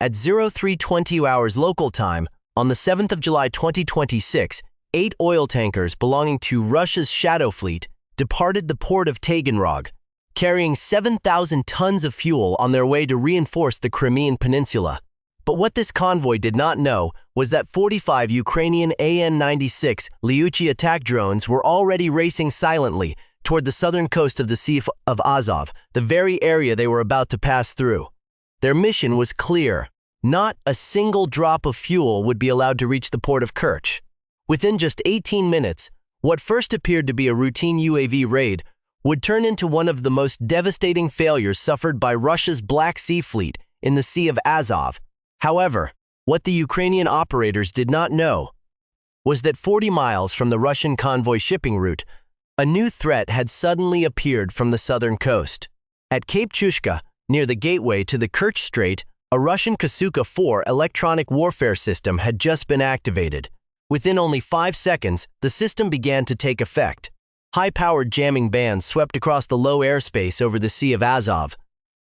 at 0320 hours local time, on the 7th of July 2026, 8 oil tankers belonging to Russia's Shadow Fleet departed the port of Taganrog, carrying 7,000 tons of fuel on their way to reinforce the Crimean Peninsula. But what this convoy did not know was that 45 Ukrainian AN96 Liuchi attack drones were already racing silently toward the southern coast of the Sea of Azov, the very area they were about to pass through. Their mission was clear. Not a single drop of fuel would be allowed to reach the port of Kerch. Within just 18 minutes, what first appeared to be a routine UAV raid would turn into one of the most devastating failures suffered by Russia's Black Sea Fleet in the Sea of Azov. However, what the Ukrainian operators did not know was that 40 miles from the Russian convoy shipping route, a new threat had suddenly appeared from the southern coast. At Cape Chushka, near the gateway to the Kerch Strait, a Russian Kasuka-4 electronic warfare system had just been activated. Within only 5 seconds, the system began to take effect. High-powered jamming bands swept across the low airspace over the Sea of Azov,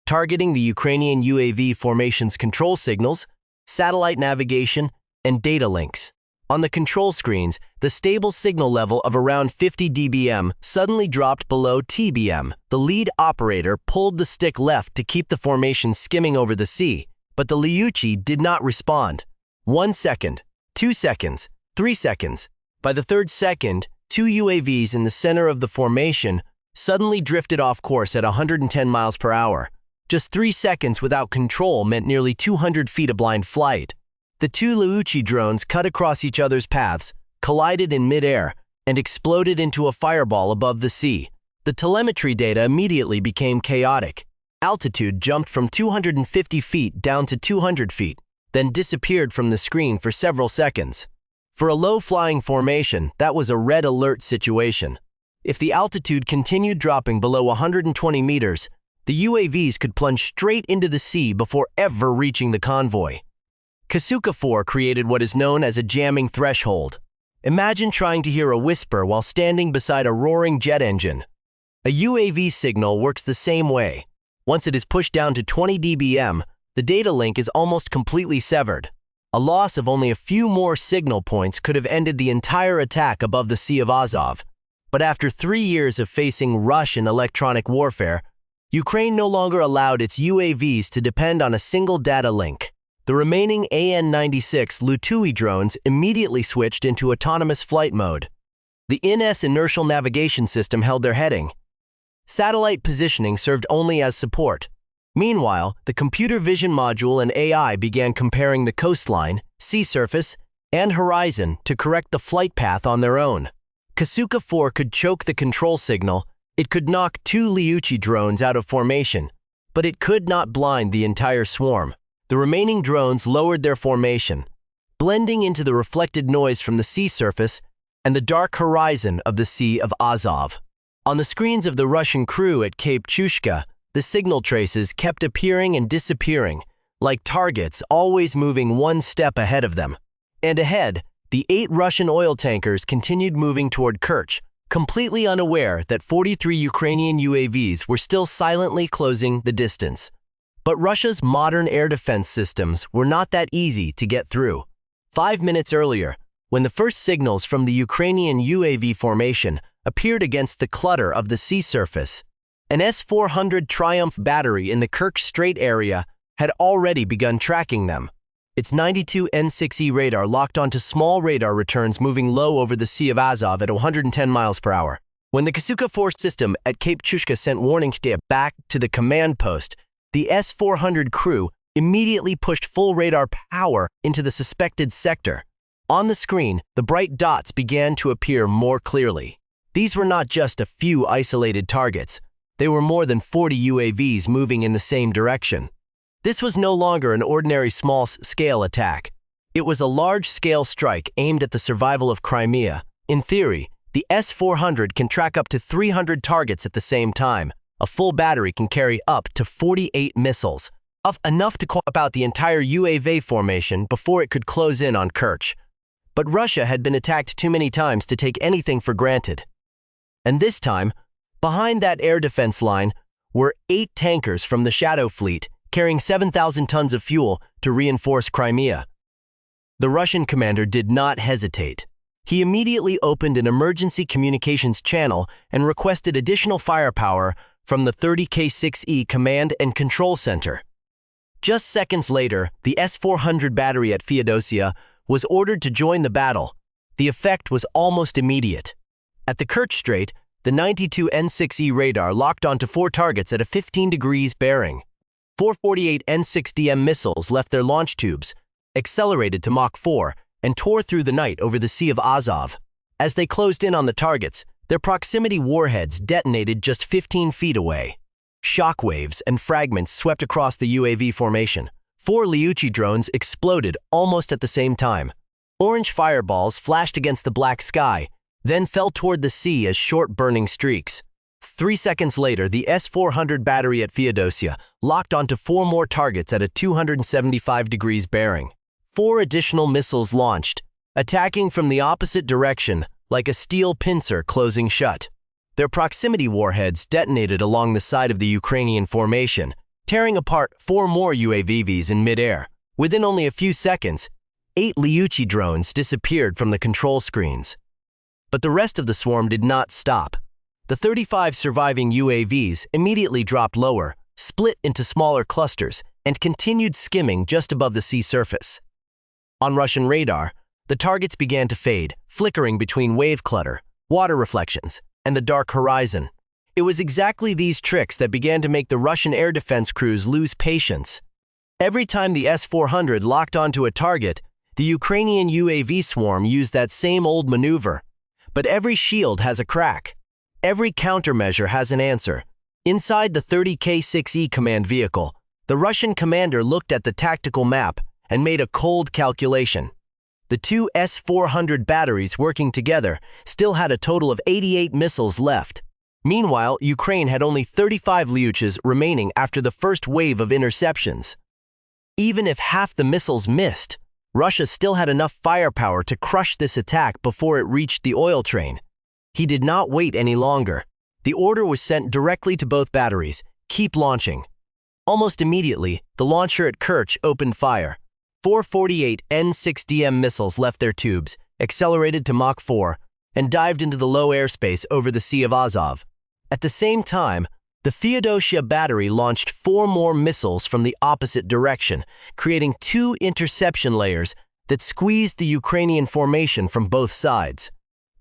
targeting the Ukrainian UAV formation's control signals, satellite navigation, and data links. On the control screens, the stable signal level of around 50 dBm suddenly dropped below TBM. The lead operator pulled the stick left to keep the formation skimming over the sea, but the Liuchi did not respond. 1 second, 2 seconds, 3 seconds. By the third second, 2 UAVs in the center of the formation suddenly drifted off course at 110 miles per hour. Just 3 seconds without control meant nearly 200 feet of blind flight. The 2 Liuchi drones cut across each other's paths, collided in midair, and exploded into a fireball above the sea. The telemetry data immediately became chaotic. Altitude jumped from 250 feet down to 200 feet, then disappeared from the screen for several seconds. For a low-flying formation, that was a red alert situation. If the altitude continued dropping below 120 meters, the UAVs could plunge straight into the sea before ever reaching the convoy. Kasuka-4 created what is known as a jamming threshold. Imagine trying to hear a whisper while standing beside a roaring jet engine. A UAV signal works the same way. Once it is pushed down to 20 dBm, the data link is almost completely severed. A loss of only a few more signal points could have ended the entire attack above the Sea of Azov. But after 3 years of facing Russian electronic warfare, Ukraine no longer allowed its UAVs to depend on a single data link. The remaining AN96 Liuchi drones immediately switched into autonomous flight mode. The INS inertial navigation system held their heading. Satellite positioning served only as support. Meanwhile, the computer vision module and AI began comparing the coastline, sea surface, and horizon to correct the flight path on their own. Kasuka-4 could choke the control signal. It could knock 2 Liuchi drones out of formation, but it could not blind the entire swarm. The remaining drones lowered their formation, blending into the reflected noise from the sea surface and the dark horizon of the Sea of Azov. On the screens of the Russian crew at Cape Chushka, the signal traces kept appearing and disappearing, like targets always moving one step ahead of them. And ahead, the 8 Russian oil tankers continued moving toward Kerch, completely unaware that 43 Ukrainian UAVs were still silently closing the distance. But Russia's modern air defense systems were not that easy to get through. 5 minutes earlier, when the first signals from the Ukrainian UAV formation appeared against the clutter of the sea surface, an S400 Triumph battery in the Kerch Strait area had already begun tracking them. Its 92 N6E radar locked onto small radar returns moving low over the Sea of Azov at 110 miles per hour. When the Kasuka-4 system at Cape Chushka sent warnings back to the command post, the S400 crew immediately pushed full radar power into the suspected sector. On the screen, the bright dots began to appear more clearly. These were not just a few isolated targets. They were more than 40 UAVs moving in the same direction. This was no longer an ordinary small-scale attack. It was a large-scale strike aimed at the survival of Crimea. In theory, the S400 can track up to 300 targets at the same time. A full battery can carry up to 48 missiles, enough to wipe out the entire UAV formation before it could close in on Kerch. But Russia had been attacked too many times to take anything for granted. And this time, behind that air defense line were 8 tankers from the Shadow Fleet, carrying 7,000 tons of fuel to reinforce Crimea. The Russian commander did not hesitate. He immediately opened an emergency communications channel and requested additional firepower from the 30K6E Command and Control Center. Just seconds later, the S400 battery at Feodosia was ordered to join the battle. The effect was almost immediate. At the Kerch Strait, the 92 N6E radar locked onto 4 targets at a 15 degrees bearing. 448 N6DM missiles left their launch tubes, accelerated to Mach 4, and tore through the night over the Sea of Azov. As they closed in on the targets, their proximity warheads detonated just 15 feet away. Shockwaves and fragments swept across the UAV formation. 4 Liuchi drones exploded almost at the same time. Orange fireballs flashed against the black sky, then fell toward the sea as short burning streaks. 3 seconds later, the S400 battery at Feodosia locked onto 4 more targets at a 275 degrees bearing. 4 additional missiles launched, attacking from the opposite direction like a steel pincer closing shut. Their proximity warheads detonated along the side of the Ukrainian formation, tearing apart 4 more UAVs in midair. Within only a few seconds, 8 Liuchi drones disappeared from the control screens. But the rest of the swarm did not stop. The 35 surviving UAVs immediately dropped lower, split into smaller clusters, and continued skimming just above the sea surface. On Russian radar, the targets began to fade, flickering between wave clutter, water reflections, and the dark horizon. It was exactly these tricks that began to make the Russian air defense crews lose patience. Every time the S-400 locked onto a target, the Ukrainian UAV swarm used that same old maneuver. But every shield has a crack. Every countermeasure has an answer. Inside the 30K6E command vehicle, the Russian commander looked at the tactical map and made a cold calculation. The 2 S-400 batteries working together still had a total of 88 missiles left. Meanwhile, Ukraine had only 35 Liuchis remaining after the first wave of interceptions. Even if half the missiles missed, Russia still had enough firepower to crush this attack before it reached the oil train. He did not wait any longer. The order was sent directly to both batteries: keep launching. Almost immediately, the launcher at Kerch opened fire. 448 N6DM missiles left their tubes, accelerated to Mach 4, and dived into the low airspace over the Sea of Azov. At the same time, the Feodosia battery launched 4 more missiles from the opposite direction, creating 2 interception layers that squeezed the Ukrainian formation from both sides.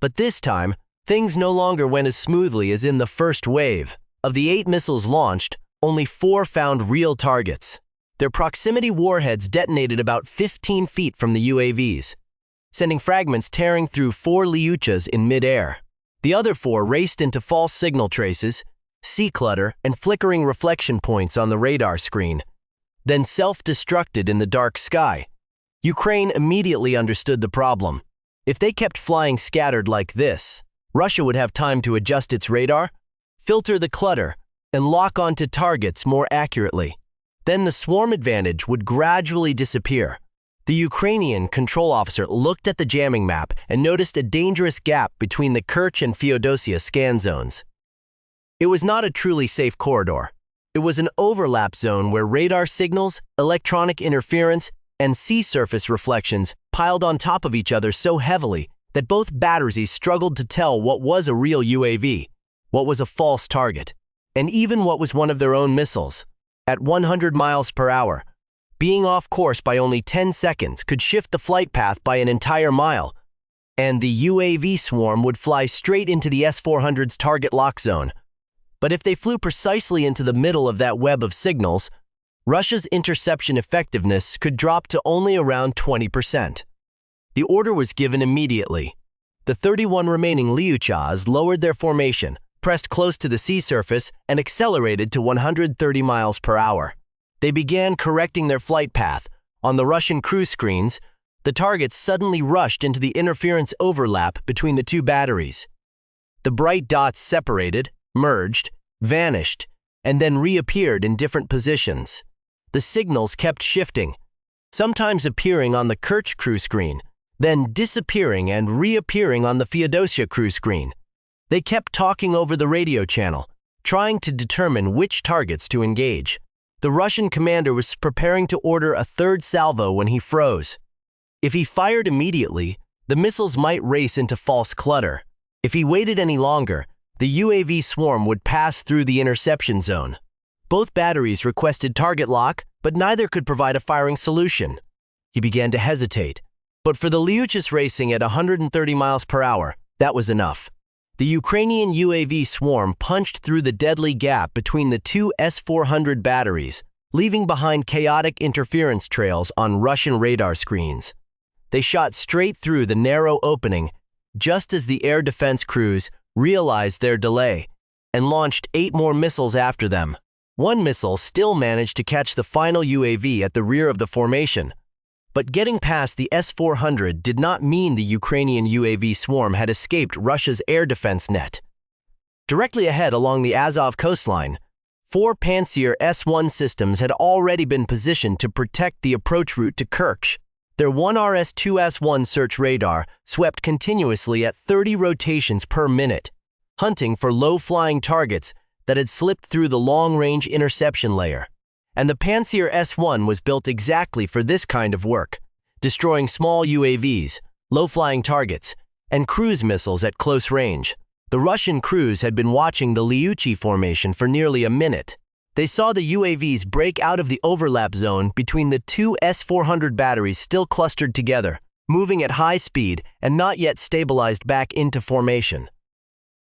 But this time, things no longer went as smoothly as in the first wave. Of the 8 missiles launched, only 4 found real targets. Their proximity warheads detonated about 15 feet from the UAVs, sending fragments tearing through 4 Liuchas in midair. The other 4 raced into false signal traces, sea clutter, and flickering reflection points on the radar screen, then self-destructed in the dark sky. Ukraine immediately understood the problem. If they kept flying scattered like this, Russia would have time to adjust its radar, filter the clutter, and lock onto targets more accurately. Then the swarm advantage would gradually disappear. The Ukrainian control officer looked at the jamming map and noticed a dangerous gap between the Kerch and Feodosia scan zones. It was not a truly safe corridor. It was an overlap zone where radar signals, electronic interference, and sea surface reflections piled on top of each other so heavily that both batteries struggled to tell what was a real UAV, what was a false target, and even what was one of their own missiles. At 100 miles per hour, being off course by only 10 seconds could shift the flight path by an entire mile, and the UAV swarm would fly straight into the S-400's target lock zone. But if they flew precisely into the middle of that web of signals, Russia's interception effectiveness could drop to only around 20%. The order was given immediately. The 31 remaining Liuchas lowered their formation, pressed close to the sea surface, and accelerated to 130 miles per hour. They began correcting their flight path. On the Russian crew screens, the targets suddenly rushed into the interference overlap between the 2 batteries. The bright dots separated, merged, vanished, and then reappeared in different positions. The signals kept shifting, sometimes appearing on the Kerch crew screen, then disappearing and reappearing on the Feodosia crew screen. They kept talking over the radio channel, trying to determine which targets to engage. The Russian commander was preparing to order a third salvo when he froze. If he fired immediately, the missiles might race into false clutter. If he waited any longer, the UAV swarm would pass through the interception zone. Both batteries requested target lock, but neither could provide a firing solution. He began to hesitate. But for the Liuchis racing at 130 miles per hour, that was enough. The Ukrainian UAV swarm punched through the deadly gap between the two S400 batteries, leaving behind chaotic interference trails on Russian radar screens. They shot straight through the narrow opening just as the air defense crews realized their delay and launched 8 more missiles after them. One missile still managed to catch the final UAV at the rear of the formation. But getting past the S400 did not mean the Ukrainian UAV swarm had escaped Russia's air defense net. Directly ahead along the Azov coastline, 4 Pancier S1 systems had already been positioned to protect the approach route to Kerch. Their 1RS-2S1 search radar swept continuously at 30 rotations per minute, hunting for low-flying targets that had slipped through the long-range interception layer. And the Pancier S1 was built exactly for this kind of work, destroying small UAVs, low-flying targets, and cruise missiles at close range. The Russian crews had been watching the Liuchi formation for nearly a minute. They saw the UAVs break out of the overlap zone between the two S400 batteries still clustered together, moving at high speed and not yet stabilized back into formation.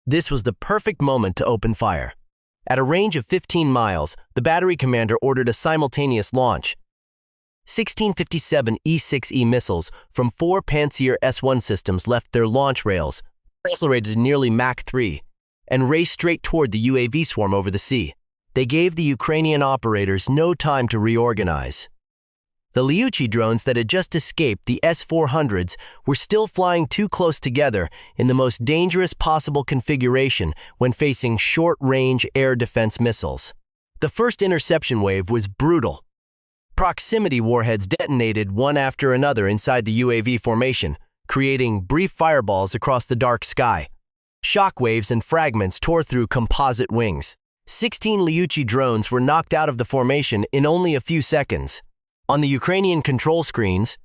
This was the perfect moment to open fire. At a range of 15 miles, the battery commander ordered a simultaneous launch. 1657 E-6E missiles from 4 Pancier S1 systems left their launch rails, accelerated to nearly Mach 3, and raced straight toward the UAV swarm over the sea. They gave the Ukrainian operators no time to reorganize. The Liuchi drones that had just escaped the S400s were still flying too close together in the most dangerous possible configuration when facing short-range air defense missiles. The first interception wave was brutal. Proximity warheads detonated one after another inside the UAV formation, creating brief fireballs across the dark sky. Shockwaves and fragments tore through composite wings. 16 Liuchi drones were knocked out of the formation in only a few seconds. On the Ukrainian control screens,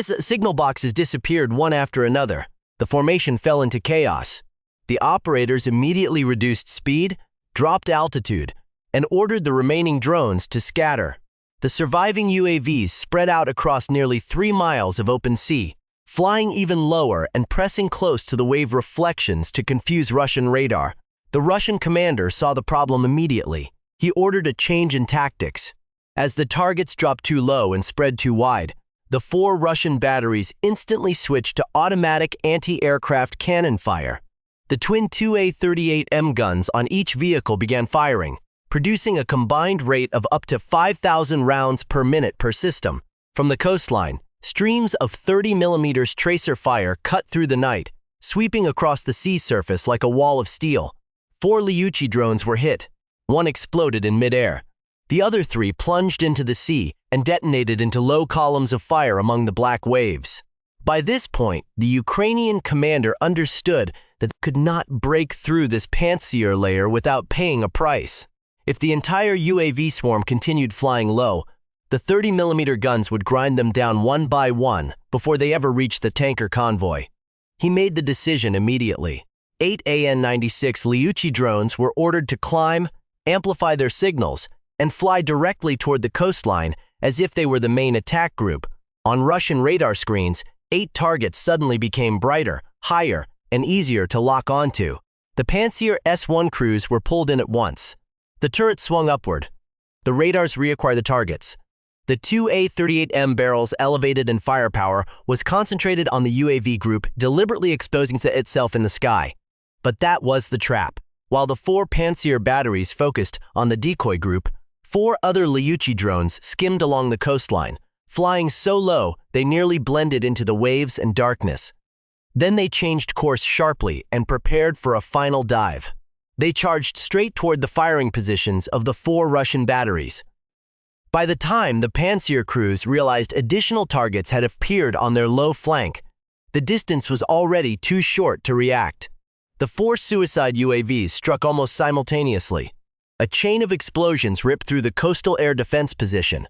signal boxes disappeared one after another. The formation fell into chaos. The operators immediately reduced speed, dropped altitude, and ordered the remaining drones to scatter. The surviving UAVs spread out across nearly 3 miles of open sea, flying even lower and pressing close to the wave reflections to confuse Russian radar. The Russian commander saw the problem immediately. He ordered a change in tactics. As the targets dropped too low and spread too wide, the 4 Russian batteries instantly switched to automatic anti-aircraft cannon fire. The twin 2A38M guns on each vehicle began firing, producing a combined rate of up to 5,000 rounds per minute per system. From the coastline, streams of 30mm tracer fire cut through the night, sweeping across the sea surface like a wall of steel. 4 Liuchi drones were hit. 1 exploded in midair. The other 3 plunged into the sea and detonated into low columns of fire among the black waves. By this point, the Ukrainian commander understood that they could not break through this Pancier layer without paying a price. If the entire UAV swarm continued flying low, the 30mm guns would grind them down one by one before they ever reached the tanker convoy. He made the decision immediately. 8 AN96 Liuchi drones were ordered to climb, amplify their signals, and fly directly toward the coastline as if they were the main attack group. On Russian radar screens, 8 targets suddenly became brighter, higher, and easier to lock onto. The Pancier S1 crews were pulled in at once. The turrets swung upward. The radars reacquired the targets. The 2A38M barrels elevated in firepower was concentrated on the UAV group, deliberately exposing itself in the sky. But that was the trap. While the 4 Pancier batteries focused on the decoy group, 4 other Liuchi drones skimmed along the coastline, flying so low they nearly blended into the waves and darkness. Then they changed course sharply and prepared for a final dive. They charged straight toward the firing positions of the 4 Russian batteries. By the time the Pancier crews realized additional targets had appeared on their low flank, the distance was already too short to react. The 4 suicide UAVs struck almost simultaneously. a chain of explosions ripped through the coastal air defense position.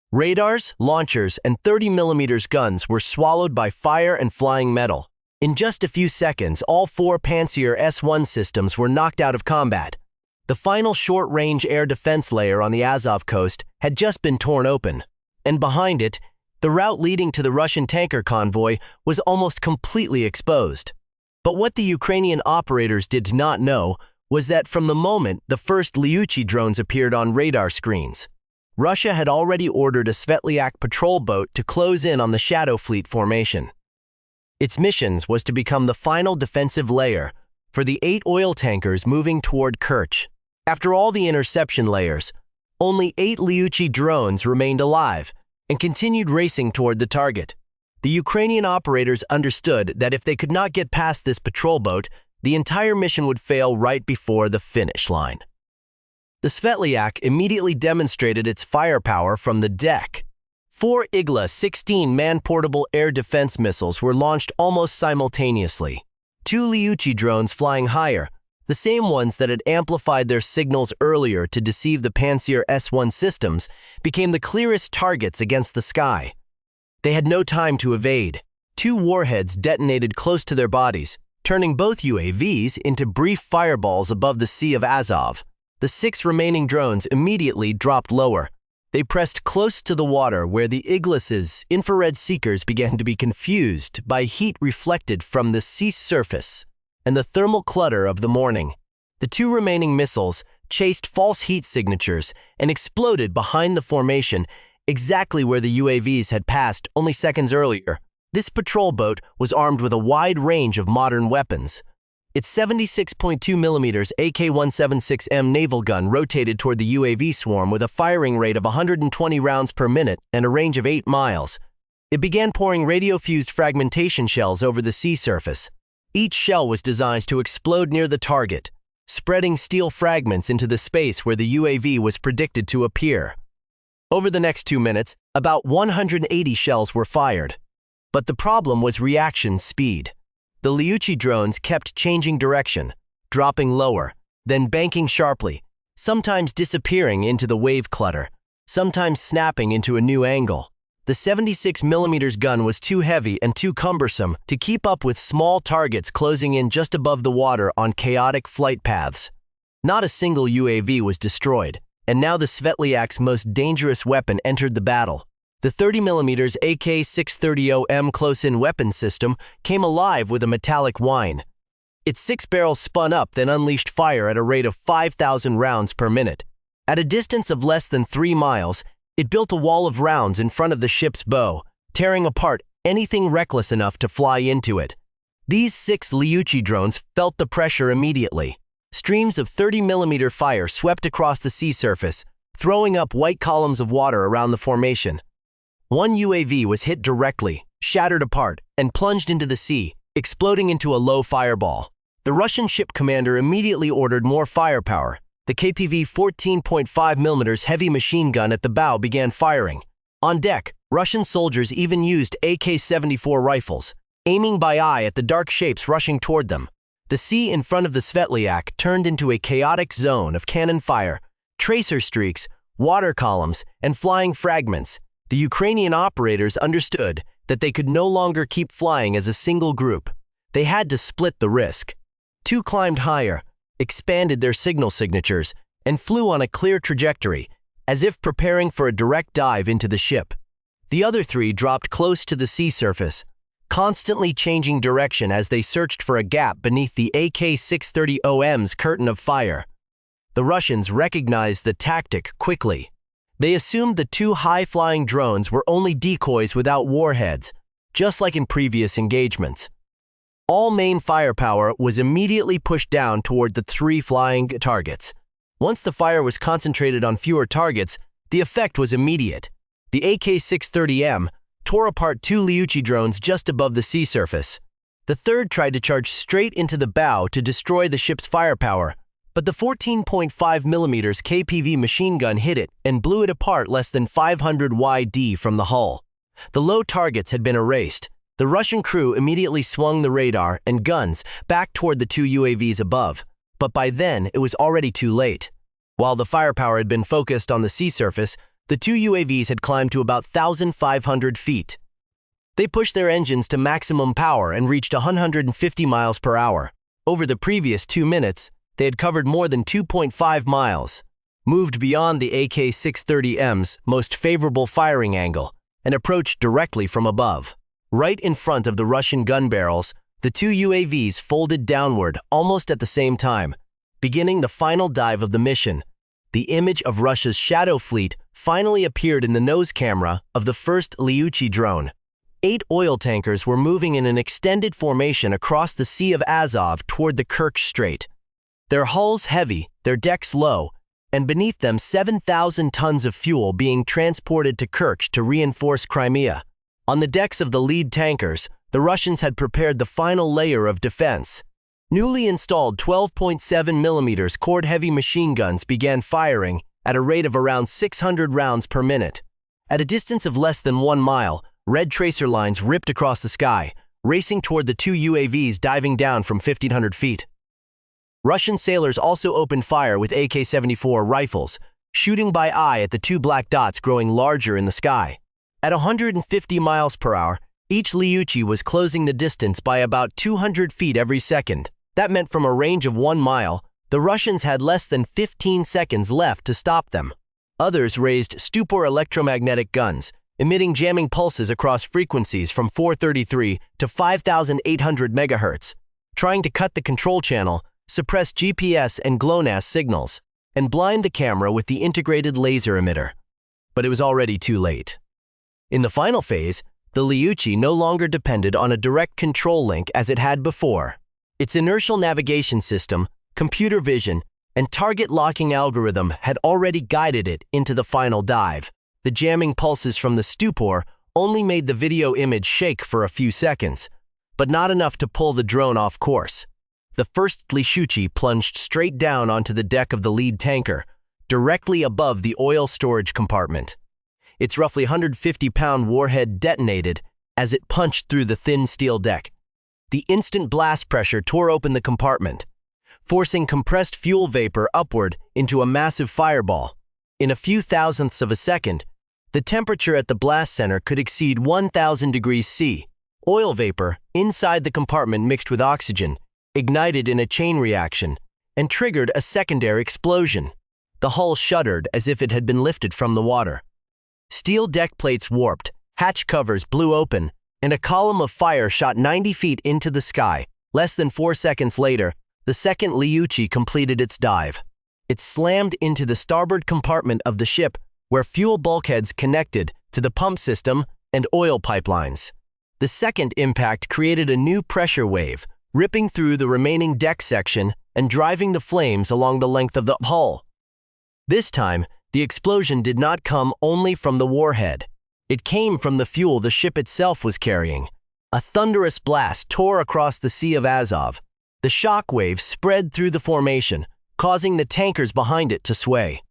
Radars, launchers, and 30mm guns were swallowed by fire and flying metal. In just a few seconds, all 4 Pancier S1 systems were knocked out of combat. The final short-range air defense layer on the Azov coast had just been torn open, and behind it, the route leading to the Russian tanker convoy was almost completely exposed. But what the Ukrainian operators did not know was that from the moment the first Liuchi drones appeared on radar screens, Russia had already ordered a Svetliak patrol boat to close in on the Shadow Fleet formation. Its mission was to become the final defensive layer for the 8 oil tankers moving toward Kerch. After all the interception layers, only 8 Liuchi drones remained alive and continued racing toward the target. The Ukrainian operators understood that if they could not get past this patrol boat, the entire mission would fail right before the finish line. The Svetliak immediately demonstrated its firepower from the deck. 4 Igla 16 man-portable air defense missiles were launched almost simultaneously. 2 Liuchi drones flying higher, the same ones that had amplified their signals earlier to deceive the Pancier S1 systems, became the clearest targets against the sky. They had no time to evade. 2 warheads detonated close to their bodies, turning both UAVs into brief fireballs above the Sea of Azov. The 6 remaining drones immediately dropped lower. They pressed close to the water where the Iglis's infrared seekers began to be confused by heat reflected from the sea surface and the thermal clutter of the morning. The 2 remaining missiles chased false heat signatures and exploded behind the formation exactly where the UAVs had passed only seconds earlier. This patrol boat was armed with a wide range of modern weapons. Its 76.2mm AK-176M naval gun rotated toward the UAV swarm with a firing rate of 120 rounds per minute and a range of 8 miles. It began pouring radio-fused fragmentation shells over the sea surface. Each shell was designed to explode near the target, spreading steel fragments into the space where the UAV was predicted to appear. Over the next 2 minutes, about 180 shells were fired. But the problem was reaction speed. The Liuchi drones kept changing direction, dropping lower, then banking sharply, sometimes disappearing into the wave clutter, sometimes snapping into a new angle. The 76mm gun was too heavy and too cumbersome to keep up with small targets closing in just above the water on chaotic flight paths. Not a single UAV was destroyed, and now the Svetliak's most dangerous weapon entered the battle. The 30mm AK-630M close-in weapon system came alive with a metallic whine. Its 6 barrels spun up, then unleashed fire at a rate of 5,000 rounds per minute. At a distance of less than 3 miles, it built a wall of rounds in front of the ship's bow, tearing apart anything reckless enough to fly into it. These 6 Liuchi drones felt the pressure immediately. Streams of 30mm fire swept across the sea surface, throwing up white columns of water around the formation. One UAV was hit directly, shattered apart, and plunged into the sea, exploding into a low fireball. The Russian ship commander immediately ordered more firepower. The KPV 14.5mm heavy machine gun at the bow began firing. On deck, Russian soldiers even used AK-74 rifles, aiming by eye at the dark shapes rushing toward them. The sea in front of the Svetliak turned into a chaotic zone of cannon fire, tracer streaks, water columns, and flying fragments. The Ukrainian operators understood that they could no longer keep flying as a single group. They had to split the risk. 2 climbed higher, expanded their signal signatures, and flew on a clear trajectory, as if preparing for a direct dive into the ship. The other 3 dropped close to the sea surface, constantly changing direction as they searched for a gap beneath the AK-630M's curtain of fire. The Russians recognized the tactic quickly. They assumed the 2 high-flying drones were only decoys without warheads, just like in previous engagements. All main firepower was immediately pushed down toward the 3 flying targets. Once the fire was concentrated on fewer targets, the effect was immediate. The AK-630M tore apart 2 Liuchi drones just above the sea surface. The third tried to charge straight into the bow to destroy the ship's firepower, but the 14.5mm KPV machine gun hit it and blew it apart less than 500 YD from the hull. The low targets had been erased. The Russian crew immediately swung the radar and guns back toward the 2 UAVs above, but by then it was already too late. While the firepower had been focused on the sea surface, the two UAVs had climbed to about 1,500 feet. They pushed their engines to maximum power and reached 150 miles per hour. Over the previous 2 minutes, they had covered more than 2.5 miles, moved beyond the AK-630M's most favorable firing angle, and approached directly from above. Right in front of the Russian gun barrels, the two UAVs folded downward almost at the same time, beginning the final dive of the mission. The image of Russia's shadow fleet finally appeared in the nose camera of the first Liuchi drone. 8 oil tankers were moving in an extended formation across the Sea of Azov toward the Kerch Strait. Their hulls heavy, their decks low, and beneath them 7,000 tons of fuel being transported to Kerch to reinforce Crimea. On the decks of the lead tankers, the Russians had prepared the final layer of defense. Newly installed 12.7mm cord-heavy machine guns began firing at a rate of around 600 rounds per minute. At a distance of less than 1 mile, red tracer lines ripped across the sky, racing toward the two UAVs diving down from 1,500 feet. Russian sailors also opened fire with AK-74 rifles, shooting by eye at the two black dots growing larger in the sky. At 150 miles per hour, each Liuchi was closing the distance by about 200 feet every second. That meant from a range of 1 mile, the Russians had less than 15 seconds left to stop them. Others raised Stupor electromagnetic guns, emitting jamming pulses across frequencies from 433 to 5,800 MHz, trying to cut the control channel, suppress GPS and GLONASS signals, and blind the camera with the integrated laser emitter. But it was already too late. In the final phase, the Liuchi no longer depended on a direct control link as it had before. Its inertial navigation system, computer vision, and target locking algorithm had already guided it into the final dive. The jamming pulses from the Stupor only made the video image shake for a few seconds, but not enough to pull the drone off course. The first Liuchi plunged straight down onto the deck of the lead tanker, directly above the oil storage compartment. Its roughly 150-pound warhead detonated as it punched through the thin steel deck. The instant blast pressure tore open the compartment, forcing compressed fuel vapor upward into a massive fireball. In a few thousandths of a second, the temperature at the blast center could exceed 1,000 degrees C. Oil vapor inside the compartment mixed with oxygen, ignited in a chain reaction, and triggered a secondary explosion. The hull shuddered as if it had been lifted from the water. Steel deck plates warped, hatch covers blew open, and a column of fire shot 90 feet into the sky. Less than 4 seconds later, the second Liuchi completed its dive. It slammed into the starboard compartment of the ship, where fuel bulkheads connected to the pump system and oil pipelines. The second impact created a new pressure wave, ripping through the remaining deck section and driving the flames along the length of the hull. This time, the explosion did not come only from the warhead. It came from the fuel the ship itself was carrying. A thunderous blast tore across the Sea of Azov. The shock wave spread through the formation, causing the tankers behind it to sway.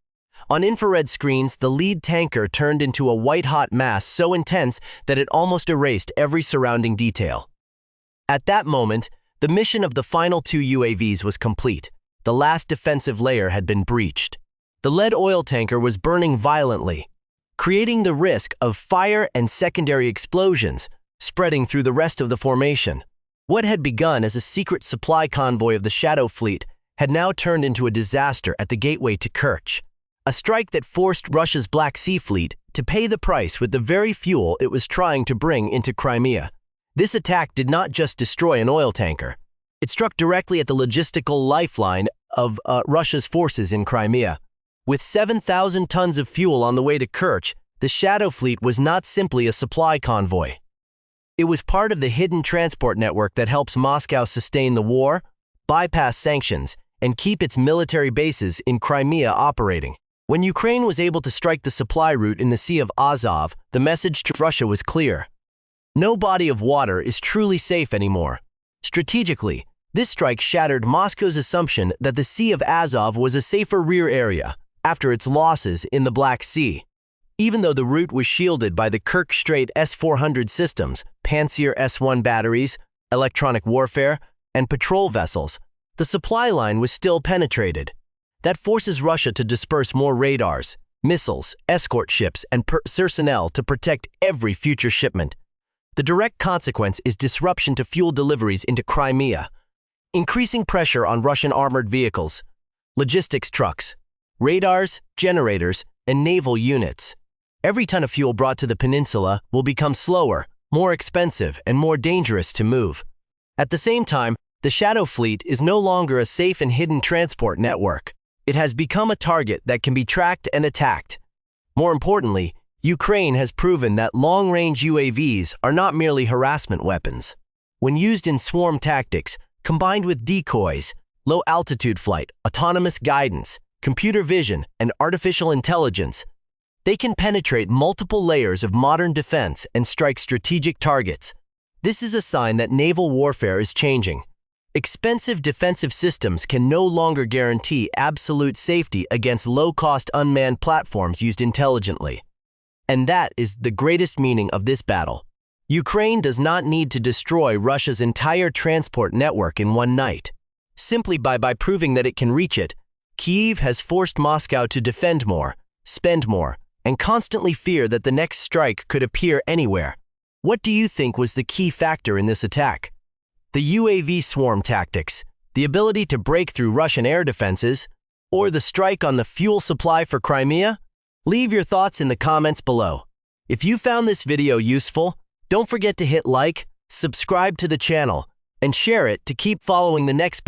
On infrared screens, the lead tanker turned into a white-hot mass so intense that it almost erased every surrounding detail. At that moment, the mission of the final 2 UAVs was complete. The last defensive layer had been breached. The lead oil tanker was burning violently, creating the risk of fire and secondary explosions spreading through the rest of the formation. What had begun as a secret supply convoy of the Shadow Fleet had now turned into a disaster at the gateway to Kerch, a strike that forced Russia's Black Sea Fleet to pay the price with the very fuel it was trying to bring into Crimea. This attack did not just destroy an oil tanker. It struck directly at the logistical lifeline of Russia's forces in Crimea. With 7,000 tons of fuel on the way to Kerch, the Shadow Fleet was not simply a supply convoy. It was part of the hidden transport network that helps Moscow sustain the war, bypass sanctions, and keep its military bases in Crimea operating. When Ukraine was able to strike the supply route in the Sea of Azov, the message to Russia was clear. No body of water is truly safe anymore. Strategically, this strike shattered Moscow's assumption that the Sea of Azov was a safer rear area after its losses in the Black Sea. Even though the route was shielded by the Kerch Strait S400 systems, Pancier S1 batteries, electronic warfare, and patrol vessels, the supply line was still penetrated. That forces Russia to disperse more radars, missiles, escort ships, and personnel to protect every future shipment. The direct consequence is disruption to fuel deliveries into Crimea, increasing pressure on Russian armored vehicles, logistics trucks, radars, generators, and naval units. Every ton of fuel brought to the peninsula will become slower, more expensive, and more dangerous to move. At the same time, the Shadow Fleet is no longer a safe and hidden transport network. It has become a target that can be tracked and attacked. More importantly, Ukraine has proven that long-range UAVs are not merely harassment weapons. When used in swarm tactics, combined with decoys, low-altitude flight, autonomous guidance, computer vision, and artificial intelligence, they can penetrate multiple layers of modern defense and strike strategic targets. This is a sign that naval warfare is changing. Expensive defensive systems can no longer guarantee absolute safety against low-cost unmanned platforms used intelligently. And that is the greatest meaning of this battle. Ukraine does not need to destroy Russia's entire transport network in one night. Simply by proving that it can reach it, Kyiv has forced Moscow to defend more, spend more, and constantly fear that the next strike could appear anywhere. What do you think was the key factor in this attack? The UAV swarm tactics, the ability to break through Russian air defenses, or the strike on the fuel supply for Crimea? Leave your thoughts in the comments below. If you found this video useful, don't forget to hit like, subscribe to the channel, and share it to keep following the next